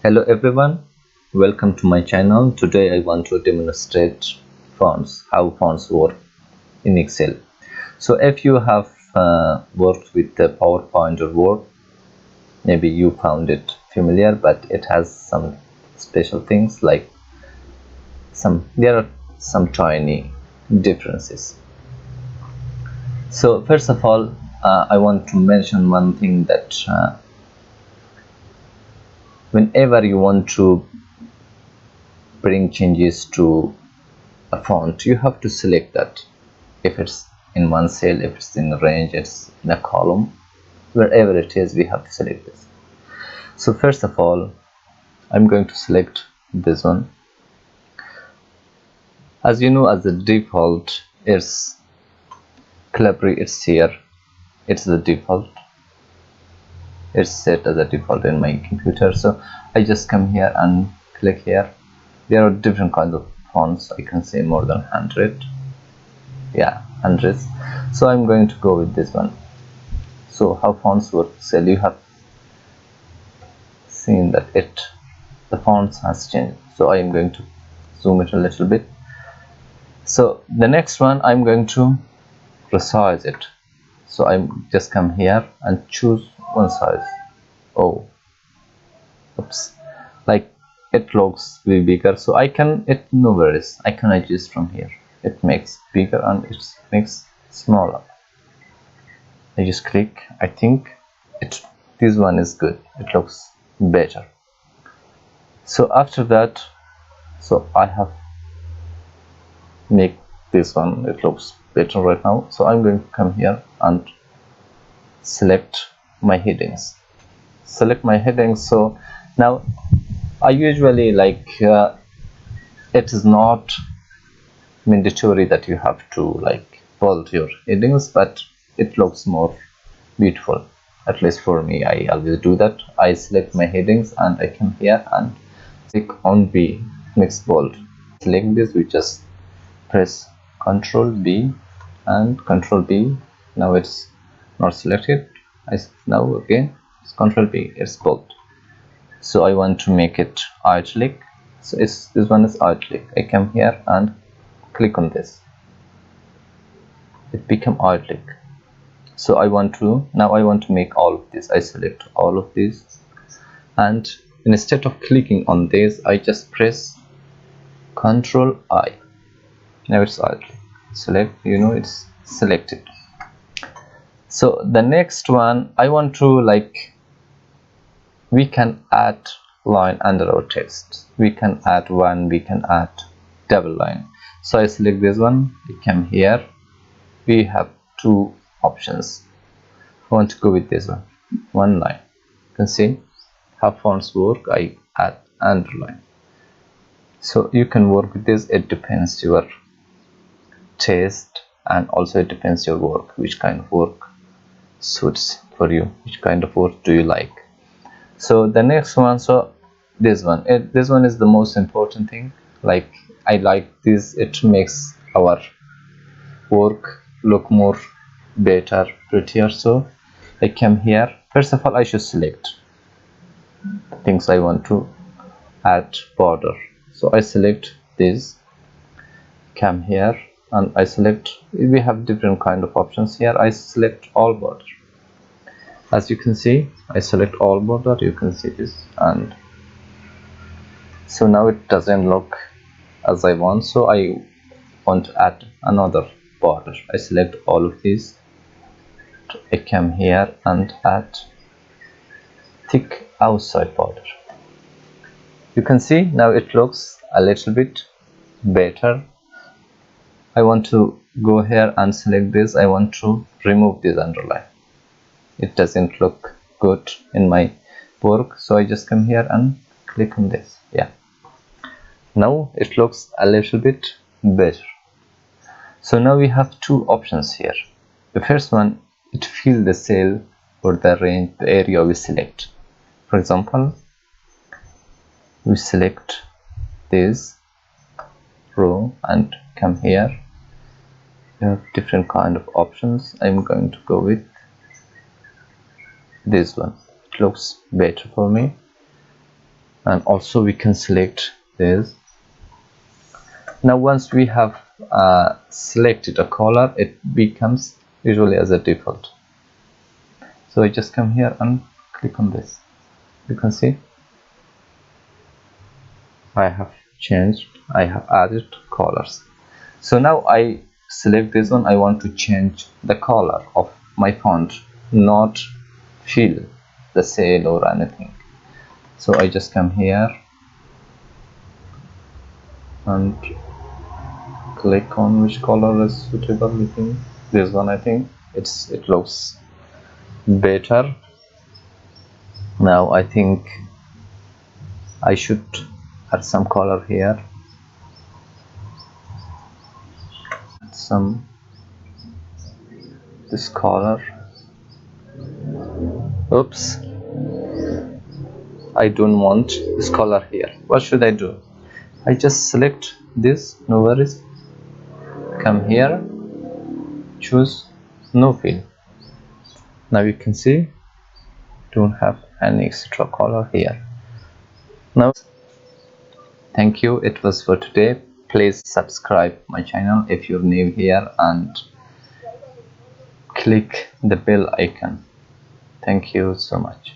Hello everyone, welcome to my channel. Today I want to demonstrate how fonts work in Excel. So if you have worked with the PowerPoint or Word, maybe you found it familiar, but it has some special things like there are some tiny differences. So first of all, I want to mention one thing that whenever you want to bring changes to a font, you have to select that. If it's in one cell, if it's in a range, it's in a column, wherever it is, we have to select this. So first of all, I'm going to select this one. As you know, as the default, it's Calibri, it's here, it's the default, it's set as a default in my computer. So I just come here and click here. There are different kinds of fonts. I can say more than 100, hundreds. So I'm going to go with this one. So how fonts work? So you have seen that the fonts has changed. So I am going to zoom it a little bit. So the next one, I'm going to resize it. So I'm just come here and choose one size. Oh, oops, like it looks way bigger. So I can, no worries, I can adjust from here. It makes bigger and it makes smaller. I just click. I think this one is good, it looks better. So after that, so I have make this one, it looks better right now. So I'm going to come here and select my headings. So now I usually like it is not mandatory that you have to like bold your headings, but it looks more beautiful. At least for me, I always do that. I select my headings and I come here and click on B, mix bold. Select this, we just press Ctrl B and Ctrl B. Now it's not selected. Now again it's Ctrl B, it's bold. So I want to make it italic. So this one is italic. I come here and click on this. It become italic. So I want to make all of this. I select all of these, and instead of clicking on this, I just press Ctrl I. Now it's italic. Select, it's selected. So the next one, I want to we can add line under our text. We can add double line. So I select this one, we come here, we have two options. I want to go with this one line. You can see how fonts work. I add underline. So you can work with this. It depends your taste, and also it depends your work, which kind of work suits for you, which kind of work do you like. So the next one, so this one is the most important thing. Like I like this, it makes our work look more better, prettier. So I come here. First of all, I should select things I want to add border. So I select this, come here and I select, we have different kind of options here. I select all border. As you can see, I select all border. You can see this, and so now it doesn't look as I want. So I want to add another border. I select all of these. I come here and add thick outside border. You can see now it looks a little bit better. I want to go here and select this. I want to remove this underline. It doesn't look good in my work, so I just come here and click on this. Now it looks a little bit better. So now we have two options here. The first one, it fills the cell or the range, the area we select. For example, we select this row and come here. You have different kind of options. I'm going to go with this one. It looks better for me. and also we can select this. Now once we have selected a color, it becomes usually as a default. So I just come here and click on this. You can see I have changed, I have added colors. So now I select this one. I want to change the color of my font, not fill the cell or anything. So I just come here and click on which color is suitable. I think this one. I think it looks better. Now I think I should add some color here. Some this color. Oops, I don't want this color here. What should I do? I just select this, no worries. Come here, choose no fill. Now you can see don't have any extra color here. Now thank you, it was for today. Please subscribe my channel if you're new here and click the bell icon. Thank you so much.